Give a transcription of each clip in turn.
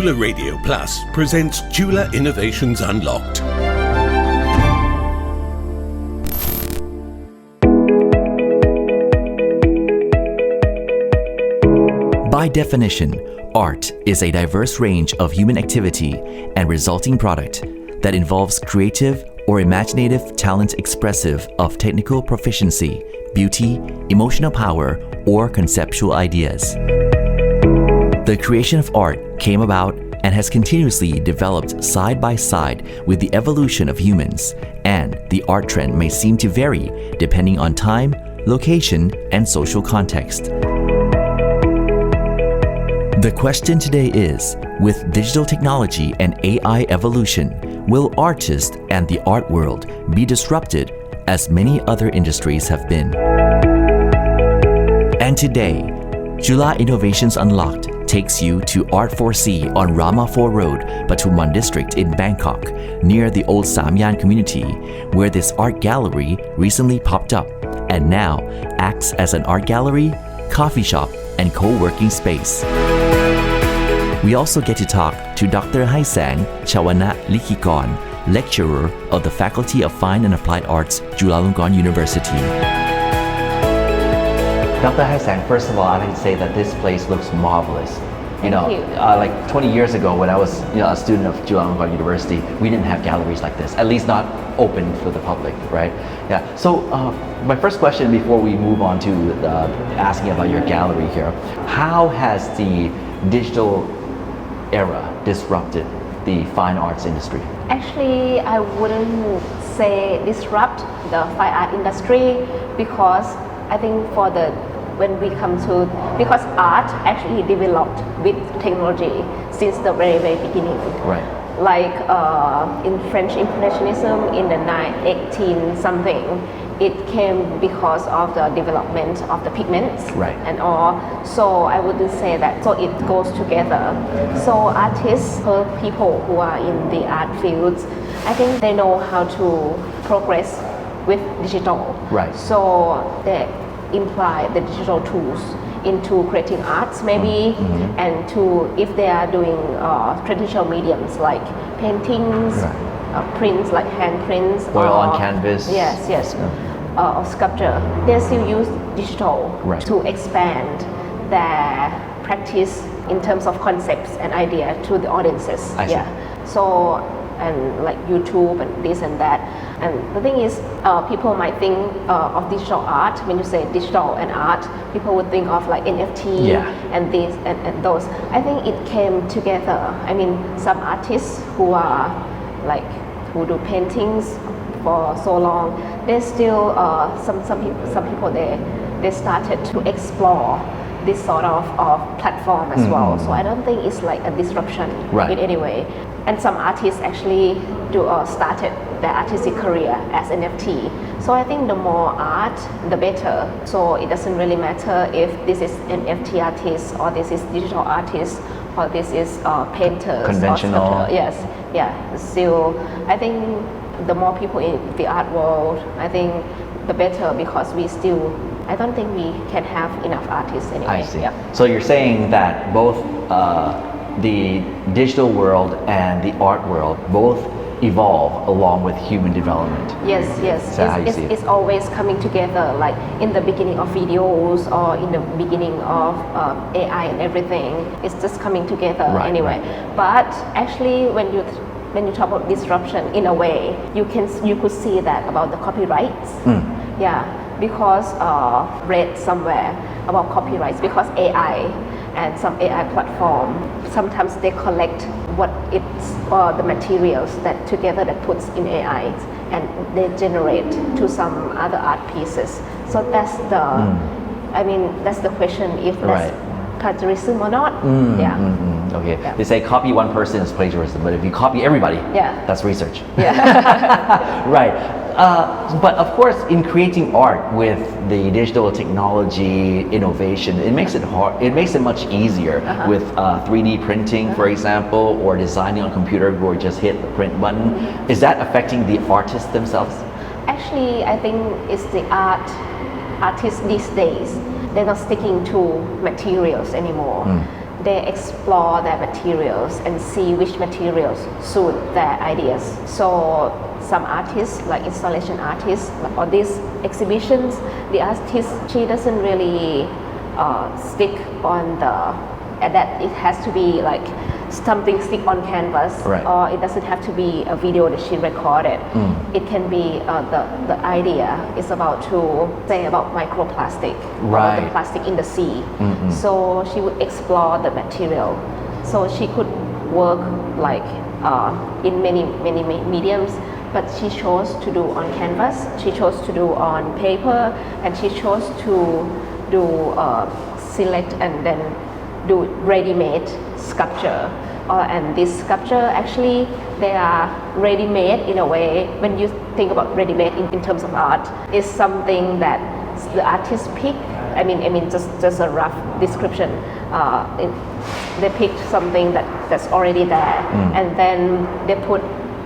Chula Radio Plus presents Chula Innovations Unlocked. By definition, art is a diverse range of human activity and resulting product that involves creative or imaginative talent expressive of technical proficiency, beauty, emotional power, or conceptual ideas. The creation of art came about and has continuously developed side by side with the evolution of humans, and the art trend may seem to vary depending on time, location, and social context. The question today is, with digital technology and AI evolution, will artists and the art world be disrupted as many other industries have been? And today, Chula Innovations Unlocked takes you to ART4C on Rama 4 Road, Pathumwan District in Bangkok, near the old Samyan community, where this art gallery recently popped up and now acts as an art gallery, coffee shop, and co-working space. We also get to talk to Dr Haisang Javanalikhikara, lecturer of the Faculty of Fine and Applied Arts, Chulalongkorn University. Dr. Haisang, first of all, I'd like to say that this place looks marvelous. Thank you. Like 20 years ago when I was a student of Chulalongkorn University, we didn't have galleries like this, at least not open for the public, right? Yeah. So my first question before we move on to asking about your gallery here, how has the digital era disrupted the fine arts industry? Actually, I wouldn't say disrupt the fine art industry because I think because art actually developed with technology since the very, very beginning. Right. Like in French Impressionism in the 18 something, it came because of the development of the pigments, right, and all. So I wouldn't say that. So it goes together. So artists or people who are in the art fields, I think they know how to progress with digital. Right. So they imply the digital tools into creating arts maybe, and to if they are doing traditional mediums like paintings, right, prints like hand prints, oil on canvas. Yes, or sculpture. They still use digital, right, to expand their practice in terms of concepts and idea to the audiences. I see. So, and like YouTube and this and that. And the thing is, people might think of digital art. When you say digital and art, people would think of like NFT, and this and those. I think it came together. I mean, some artists who do paintings for so long, they still some people they started to explore this sort of platform as well. So I don't think it's like a disruption, right, in any way. And some artists actually started their artistic career as NFT. So I think the more art, the better. So it doesn't really matter if this is an NFT artist or this is digital artist or this is painters. Conventional. Yes, yeah. Still, I think the more people in the art world, I think the better, because I don't think we can have enough artists anyway. I see. So you're saying that both the digital world and the art world both evolve along with human development. Yes. Is that how you see it? It's always coming together, like in the beginning of videos or in the beginning of AI and everything. It's just coming together, right, anyway. Right. But actually, when you talk about disruption, in a way, you could see that about the copyrights. Yeah, because read somewhere about copyrights, because AI and some AI platform, sometimes they collect the materials that together that puts in AI, and they generate to some other art pieces. So that's that's the question, if that's plagiarism or not. Okay. Yeah. They say copy one person is plagiarism, but if you copy everybody, that's research. Yeah. Right. But of course, in creating art with the digital technology innovation, it makes it hard. It makes it much easier with 3D printing, for example, or designing on computer where you just hit the print button. Is that affecting the artists themselves? Actually, I think it's the artists these days. They're not sticking to materials anymore. they explore their materials and see which materials suit their ideas. So some artists, like installation artists, or these exhibitions, the artist, she doesn't really stick on that it has to be like something stick on canvas, right. or it doesn't have to be a video that she recorded. It can be the idea is about to say about microplastic, right. or the plastic in the sea. So she would explore the material, so she could work like in many mediums, but she chose to do on canvas, she chose to do on paper, and she chose to do select and then do ready-made sculpture. And this sculpture actually they are ready-made in a way. When you think about ready-made in terms of art, is something that the artist pick. I mean just a rough description. They picked something that's already there, and then they put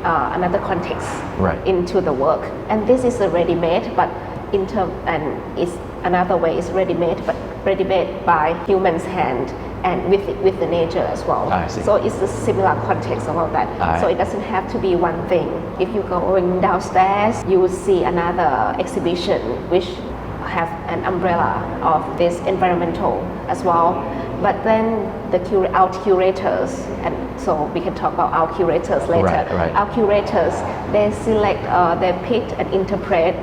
another context right. into the work. And this is a ready-made, but and is another way is ready-made, but ready-made by human's hand and with the nature as well. I see. So it's a similar context about that. So it doesn't have to be one thing. If you going downstairs, you will see another exhibition which have an umbrella of this environmental as well. But then our curators, and so we can talk about our curators later. Right. Our curators, they select, they pick and interpret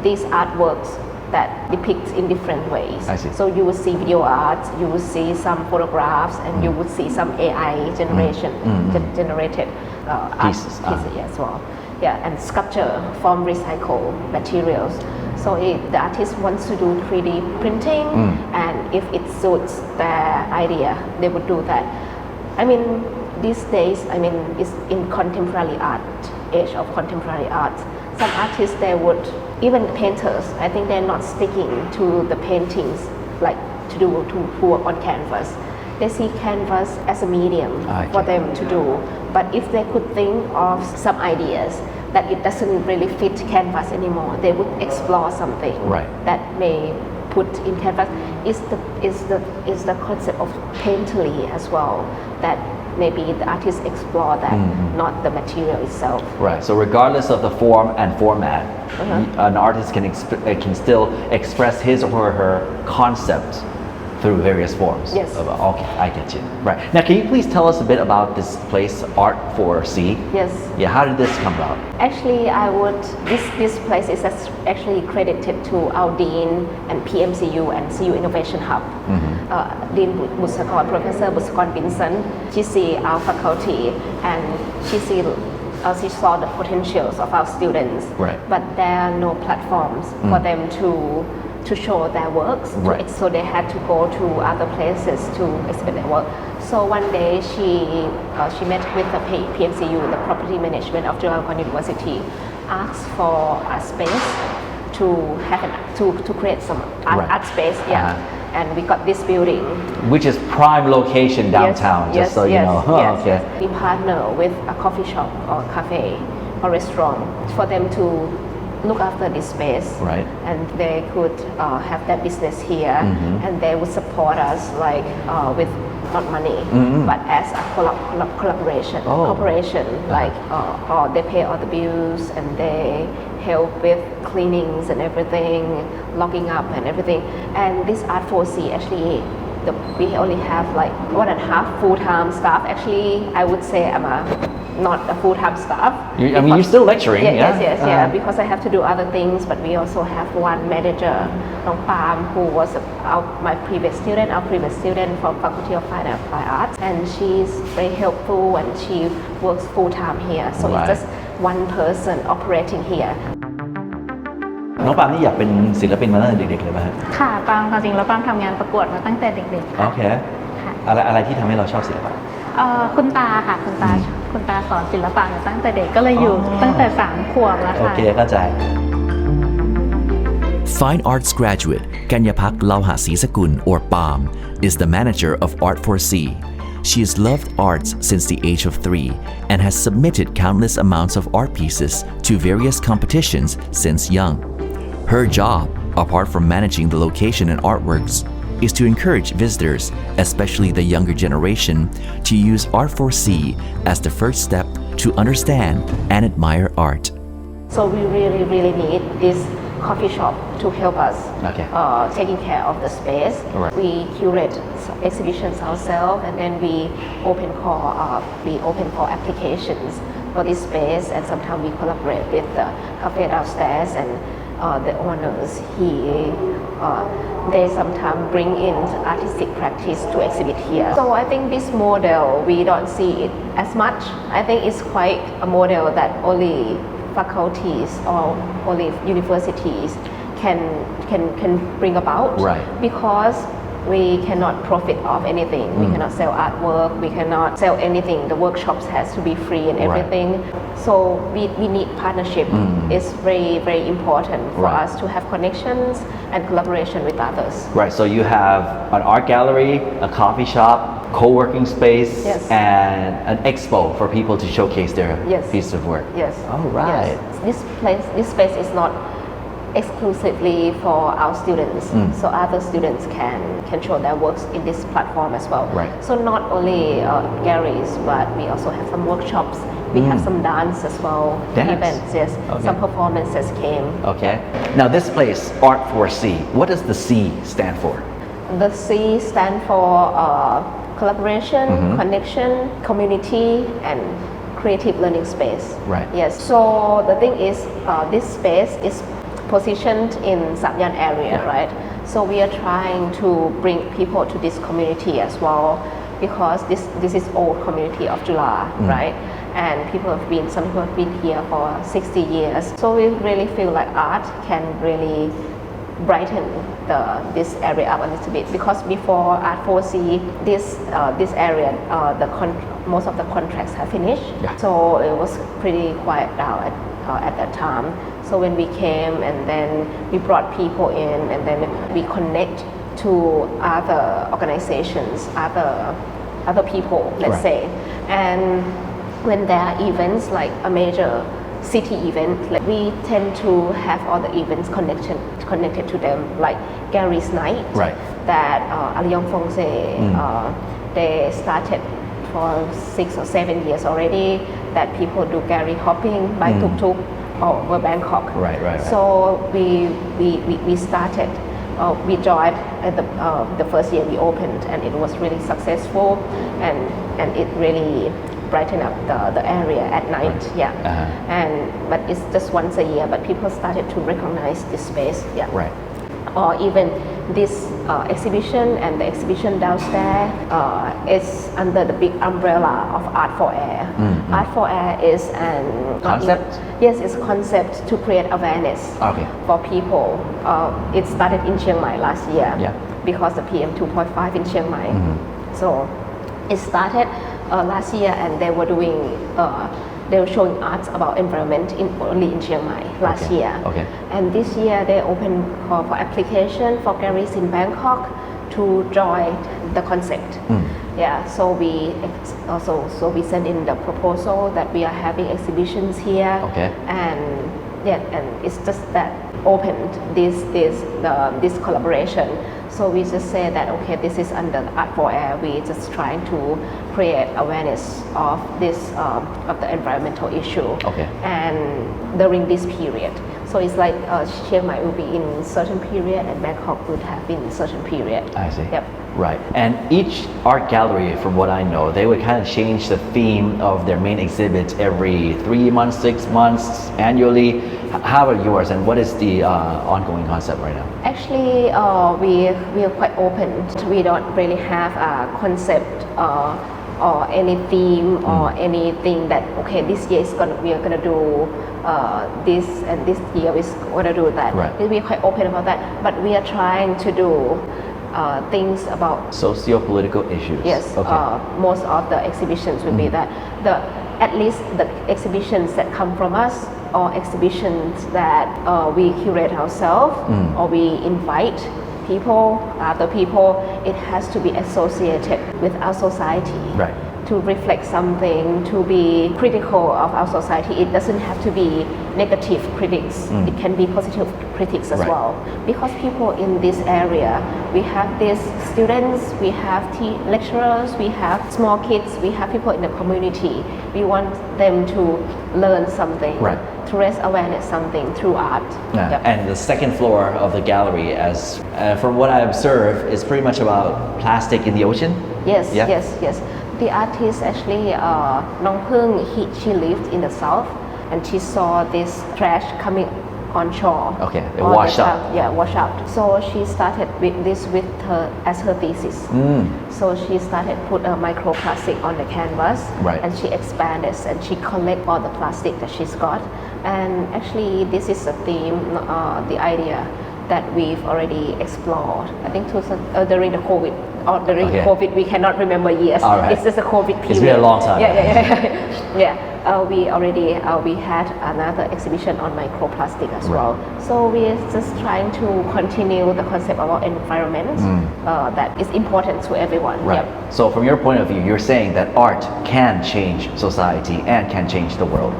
these artworks that depicts in different ways. I see. So you will see video art, you will see some photographs, and you would see some AI generated art pieces as well. Yeah, and sculpture from recycled materials. So the artist wants to do 3D printing, and if it suits their idea, they would do that. I mean, these days, it's in contemporary art, age of contemporary art. Some artists, they would, even painters, I think they're not sticking to the paintings like to work on canvas. They see canvas as a medium for them to do. But if they could think of some ideas that it doesn't really fit canvas anymore, they would explore something that may put in canvas. Is the concept of painterly as well, that maybe the artist explore that, not the material itself. Right. So regardless of the form and format, an artist can still express his or her concept through various forms. Yes. Okay, I get you. Right. Now, can you please tell us a bit about this place, ART4C? Yes. Yeah. How did this come about? Actually, this place is actually credited to our Dean and PMCU and CU Innovation Hub. Dean Busakon, Professor Busakon Vincent, she see our faculty and she saw the potentials of our students. Right. But there are no platforms for them to show their works. Right. So they had to go to other places to exhibit their work. So one day she met with the PMCU, the Property Management of Chulalongkorn University, asked for a space to have to create some art space. And we got this building, which is prime location downtown. Just so you know. Okay. We partner with a coffee shop or cafe or restaurant for them to look after this space, right. And they could have their business here, and they would support us like with not money, but as a collaboration, cooperation, like or they pay all the bills and they help with cleanings and everything, logging up and everything. And this ART4C actually, we only have like 1.5 full-time staff. Actually, I would say I'm not a full-time staff. You're still lecturing, yeah, because I have to do other things, but we also have one manager, Nong Pam, who was our previous student from Faculty of Fine and Applied Arts, and she's very helpful and she works full-time here. So it's just one person operating here. น้องปาล์มนี่อยากเป็นศิลปินมาตั้งแต่เด็กๆเลยไหมครับ ค่ะปาล์มความจริงแล้วปาล์มทำงานประกวดมาตั้งแต่เด็กๆค่ะ โอเคอะไรที่ทำให้เราชอบศิลปะ คุณตาค่ะคุณตาสอนศิลปะตั้งแต่เด็กก็เลยอยู่ตั้งแต่3 ขวบแล้วค่ะ โอเคเข้าใจ Fine Arts graduate Kanyapak Lauhasisakun or Palm is the manager of ART4C. She has loved arts since the age of 3 and has submitted countless amounts of art pieces to various competitions since young. Her job, apart from managing the location and artworks, is to encourage visitors, especially the younger generation, to use Art4C as the first step to understand and admire art. So we really need this coffee shop to help us taking care of the space. Right. We curate exhibitions ourselves, and then we open for applications for this space, and sometimes we collaborate with the cafe downstairs and the owners. They sometimes bring in artistic practice to exhibit here. So I think this model, we don't see it as much. I think it's quite a model that only faculties or only universities can bring about. Right. Because we cannot profit off anything. We cannot sell artwork. We cannot sell anything. The workshops has to be free and everything. Right. So we need partnership. It's very important for us to have connections and collaboration with others. Right. So you have an art gallery, a coffee shop, co-working space, and an expo for people to showcase their piece of work. Yes. All right. Yes. This space is not exclusively for our students, so other students can show their works in this platform as well. Right. So not only galleries, but we also have some workshops. We have some dance as well, events, some performances came. Okay. Now this place, Art4C, what does the C stand for? The C stand for collaboration, connection, community, and creative learning space. Right. Yes. So the thing is, this space is positioned in Samyan area, right? So we are trying to bring people to this community as well, because this is old community of Chula, right? And some people have been here for 60 years. So we really feel like art can really brighten this area up a little bit, because before Art4C, this area, most of the contracts have finished. So it was pretty quiet down at that time. So when we came, and then we brought people in, and then we connect to other organizations, other people, let's say. And when there are events like a major city event, like we tend to have all the events connected to them, like Gary's Night, that Alliance Française, they started for 6 or 7 years already, that people do Gary hopping by tuk-tuk over Bangkok. Right. So we started, we joined at the first year we opened, and it was really successful, and it really brighten up the area at night, but it's just once a year, but people started to recognize this space, or even this exhibition and the exhibition downstairs is under the big umbrella of Art4AR. Art4AR is an concept? Yes, it's a concept to create awareness for people. It started in Chiang Mai last year because of PM2.5 in Chiang Mai. So it started last year, and they were showing arts about environment only in Chiang Mai last year. And this year they opened for application for galleries in Bangkok to join the concept. So we sent in the proposal that we are having exhibitions here, and it's just that opened this collaboration. So we just say that this is under Art4AR. We just trying to create awareness of this of the environmental issue, and during this period. So it's like Chiang Mai will be in certain period, and Bangkok would have been certain period. I see. Right. And each art gallery, from what I know, they would kind of change the theme of their main exhibit every 3 months, 6 months, annually. How are yours, and what is the ongoing concept right now? Actually, we are quite open. We don't really have a concept or any theme or anything that this year we are gonna do this, and this year we're gonna do that. We are quite open about that, but we are trying to do things about socio-political issues. Most of the exhibitions will be that. At least the exhibitions that come from us, or exhibitions that we curate ourselves, or we invite other people, it has to be associated with our society. to reflect something, to be critical of our society. It doesn't have to be negative critics. It can be positive critics as well. Because people in this area, we have these students, we have lecturers, we have small kids, we have people in the community. We want them to learn something, to raise awareness something through art. And the second floor of the gallery, as from what I observe, is pretty much about plastic in the ocean. Yes. The artist actually, Nong Pung, she lived in the south, and she saw this trash coming on shore. Okay, it washed up. Washed up. So she started with this as her thesis. So she started put a microplastic on the canvas, and she expanded and she collect all the plastic that she's got. And actually, this is a theme, the idea that we've already explored. I think during the COVID. During COVID, we cannot remember years. It's just a COVID period. It's been a long time. We already we had another exhibition on microplastic as well. So we're just trying to continue the concept about environment that is important to everyone. So from your point of view, you're saying that art can change society and can change the world.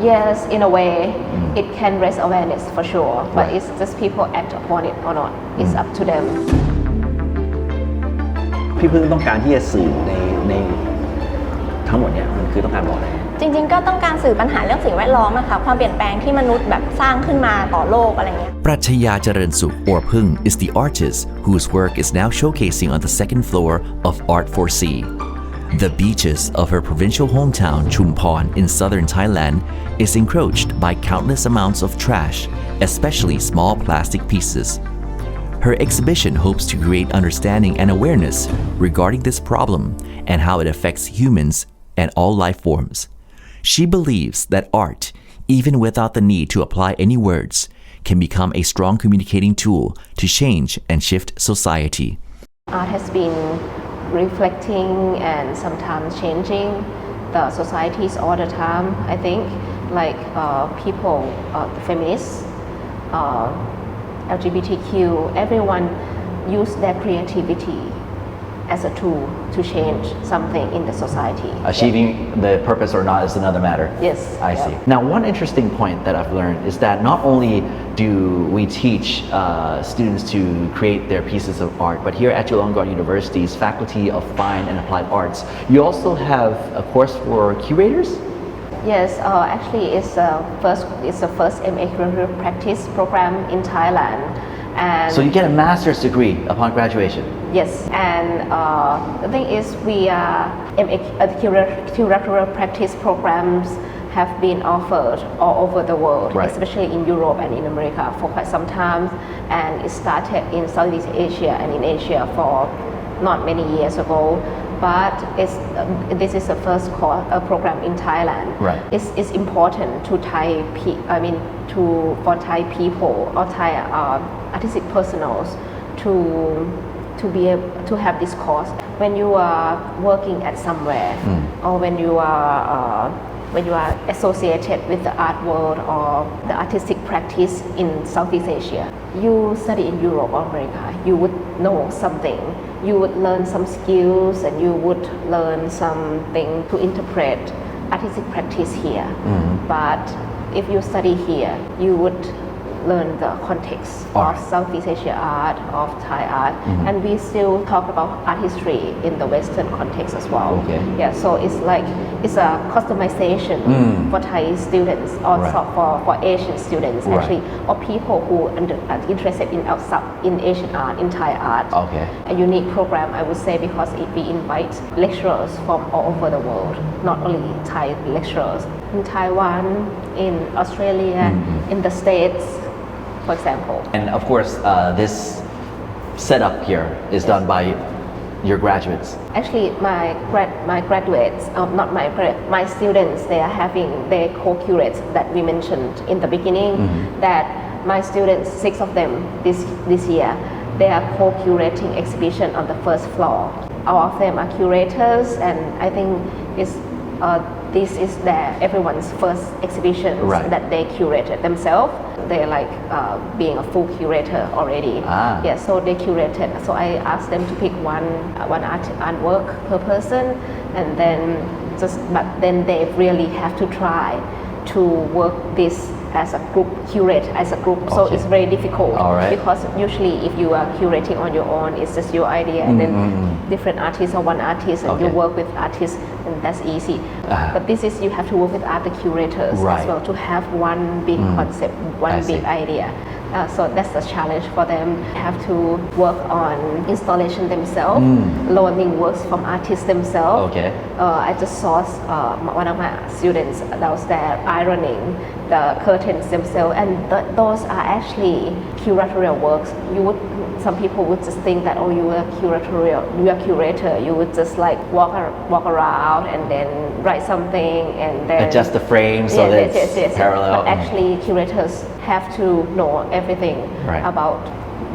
Yes, in a way, it can raise awareness for sure, but it's just people act upon it or not. It's up to them. พี่พึ่งต้องการที่จะสื่อในทั้งหมดเนี่ยมันคือต้องการบอกอะไรจริงๆก็ต้องการสื่อปัญหาเรื่องสิ่งแวดล้อมอะค่ะความเปลี่ยนแปลงที่มนุษย์แบบสร้างขึ้นมาต่อโลกอะไรเงี้ย Pratchaya Jaransuk or Pung is the artist whose work is now showcasing on the second floor of ART4C. The beaches of her provincial hometown Chumphon in southern Thailand is encroached by countless amounts of trash, especially small plastic pieces. Her exhibition hopes to create understanding and awareness regarding this problem and how it affects humans and all life forms. She believes that art, even without the need to apply any words, can become a strong communicating tool to change and shift society. Art has been reflecting and sometimes changing the societies all the time. I think like people, feminists, LGBTQ, everyone use their creativity as a tool to change something in the society. Achieving the purpose or not is another matter. Yes. I see. Now, one interesting point that I've learned is that not only do we teach students to create their pieces of art, but here at Chulalongkorn University's Faculty of Fine and Applied Arts, you also have a course for curators? Yes, actually it's the first MA curatorial practice program in Thailand. And so you get a master's degree upon graduation? Yes, and the thing is we are curatorial practice programs have been offered all over the world, especially in Europe and in America for quite some time, and it started in Southeast Asia and in Asia for not many years ago. But this is the first program in Thailand. It's important to for Thai people or Thai artistic personals to be able to have this course. When you are working at somewhere, or when you are associated with the art world or the artistic practice in Southeast Asia, you study in Europe or America, you would know something. You would learn some skills and you would learn something to interpret artistic practice here. But if you study here, you would learn the context of Southeast Asia art, of Thai art, and we still talk about art history in the Western context as well. So it's a customization for Thai students, or for Asian students actually, or people who are interested in Asian art, in Thai art. A unique program, I would say, because we invite lecturers from all over the world, not only Thai lecturers, in Taiwan, in Australia, in the States, for example. And of course, this setup here is done by your graduates. Actually, my graduates, not my students, they are having their co-curates that we mentioned in the beginning. That my students, 6 of them this year, they are co-curating exhibition on the first floor. All of them are curators, and I think this is everyone's first exhibition that they curated themselves. They're like being a full curator already. Yeah, so they curated. So I asked them to pick one artwork per person, and then but then they really have to try to work this as a group, curate as a group. So it's very difficult because usually if you are curating on your own, it's just your idea, and then different artists or one artist, and you work with artists, and that's easy. But this is you have to work with other curators as well to have one big concept, one big idea. So that's the challenge for them. Have to work on installation themselves, learning works from artists themselves. I just saw one of my students downstairs ironing the curtains themselves, and those are actually curatorial works. Some people would just think that you are curator. You would just like walk around and then write something and then adjust the frame so that it's parallel. But actually, curators have to know everything about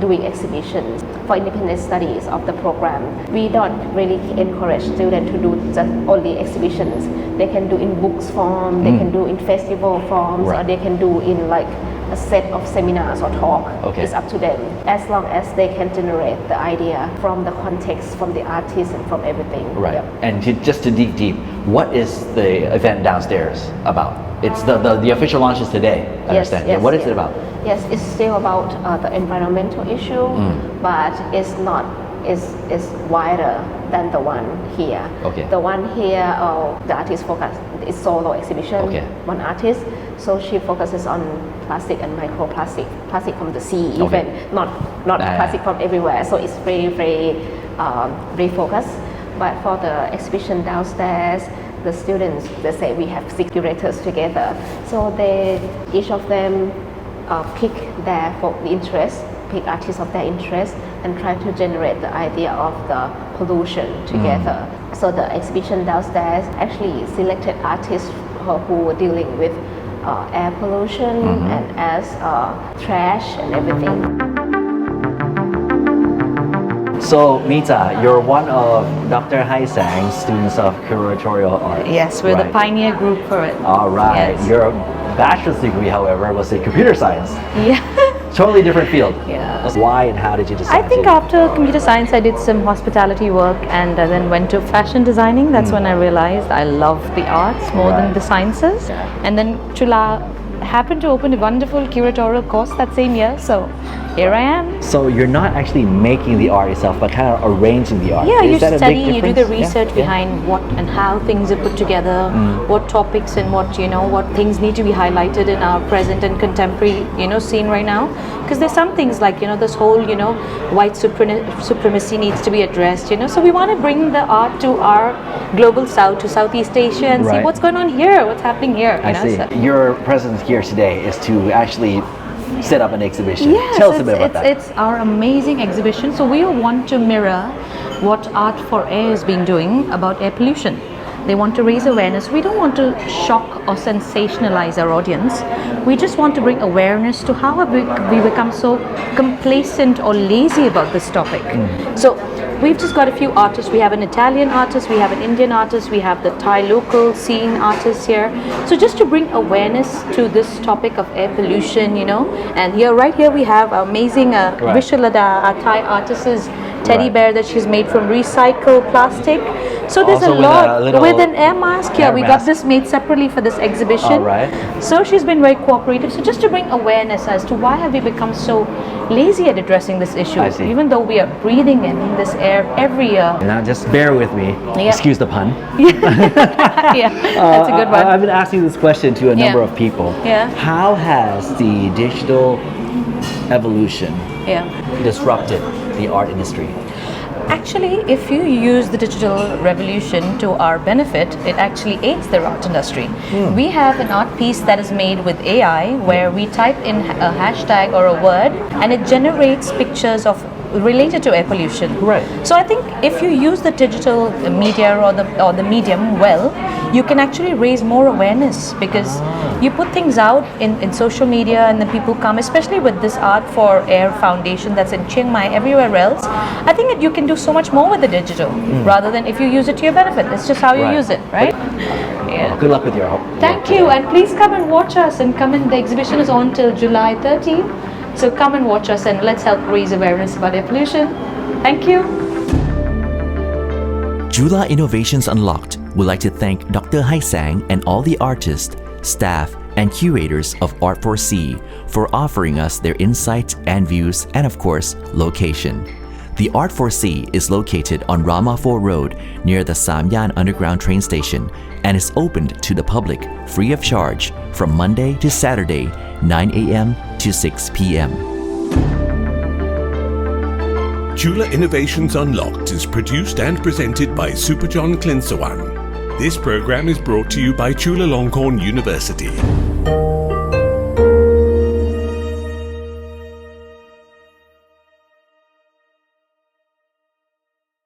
doing exhibitions. For independent studies of the program, we don't really encourage students to do just only exhibitions. They can do in books form, they can do in festival forms, or they can do in like a set of seminars or talk. It's up to them, as long as they can generate the idea from the context, from the artist, and from everything. And just to dig deep, what is the event downstairs about? It's the official launch is today, I understand. What is it about? Yes, it's still about the environmental issue, but it's not. It's wider than the one here. The one here, the artist focus is solo exhibition. One artist, so she focuses on plastic and microplastic, plastic from the sea, even not plastic from everywhere. So it's very focused. But for the exhibition downstairs, the students, they say we have 6 curators together. So each of them pick pick artists of their interest, and try to generate the idea of the pollution together. So the exhibition downstairs actually selected artists who were dealing with air pollution and as trash and everything. So, Mita, you're one of Dr. Haisang's students of curatorial art. Yes, we're the pioneer group for it. All right. Yes. Your bachelor's degree, however, was in computer science. Yeah. Totally different field. Yeah. Why and how did you decide? I think after computer science, I did some hospitality work and then went to fashion designing. That's when I realized I love the arts more than the sciences. And then Chula happened to open a wonderful curatorial course that same year. So here I am. So you're not actually making the art itself, but kind of arranging the art. Yeah, Is you that a big study, you do the difference? research behind what and how things are put together, what topics and what things need to be highlighted in our present and contemporary, scene right now. Because there's some things like, this whole, white supremacy needs to be addressed, So we want to bring the art to our global south, to Southeast Asia, and see what's going on here, what's happening here. I see. So your presence here today is to actually set up an exhibition. Yes, tell us a bit about that. It's our amazing exhibition. So we want to mirror what Art4Air has been doing about air pollution. They want to raise awareness. We don't want to shock or sensationalize our audience. We just want to bring awareness to how we become so complacent or lazy about this topic. So we've just got a few artists. We have an Italian artist, we have an Indian artist, we have the Thai local scene artists here. So just to bring awareness to this topic of air pollution, and right here we have amazing Vishalada, our Thai artist's teddy bear that she's made from recycled plastic. So there's Also a lot with an air mask. Yeah, we got mask. this made separately for this exhibition. So she's been very cooperative. So just to bring awareness as to why have we become so lazy at addressing this issue, even though we are breathing in this air every year. Now just bear with me. Excuse the pun. Yeah, that's a good one. I've been asking this question to a number of people. How has the digital evolution disrupted the art industry? Actually, if you use the digital revolution to our benefit, it actually aids the art industry. We have an art piece that is made with AI where we type in a hashtag or a word and it generates pictures of related to air pollution. Right. So I think if you use the digital media or the medium well, you can actually raise more awareness because you put things out in social media and then people come, especially with this Art4Air Foundation that's in Chiang Mai, everywhere else. I think that you can do so much more with the digital rather than if you use it to your benefit. It's just how you use it, right? Yeah. Good luck with your help. Thank you, and please come and watch us and come in. The exhibition is on till July 13th. So come and watch us and let's help raise awareness about air pollution. Thank you. Chula Innovations Unlocked would like to thank Dr. Haisang and all the artists, staff, and curators of Art4C for offering us their insights and views and, of course, location. The Art4C is located on Rama 4 Road near the Samyan Underground train station and is opened to the public free of charge from Monday to Saturday, 9 a.m. to 6 p.m. Chula Innovations Unlocked is produced and presented by Superjohn Klinsawan. This program is brought to you by Chulalongkorn University.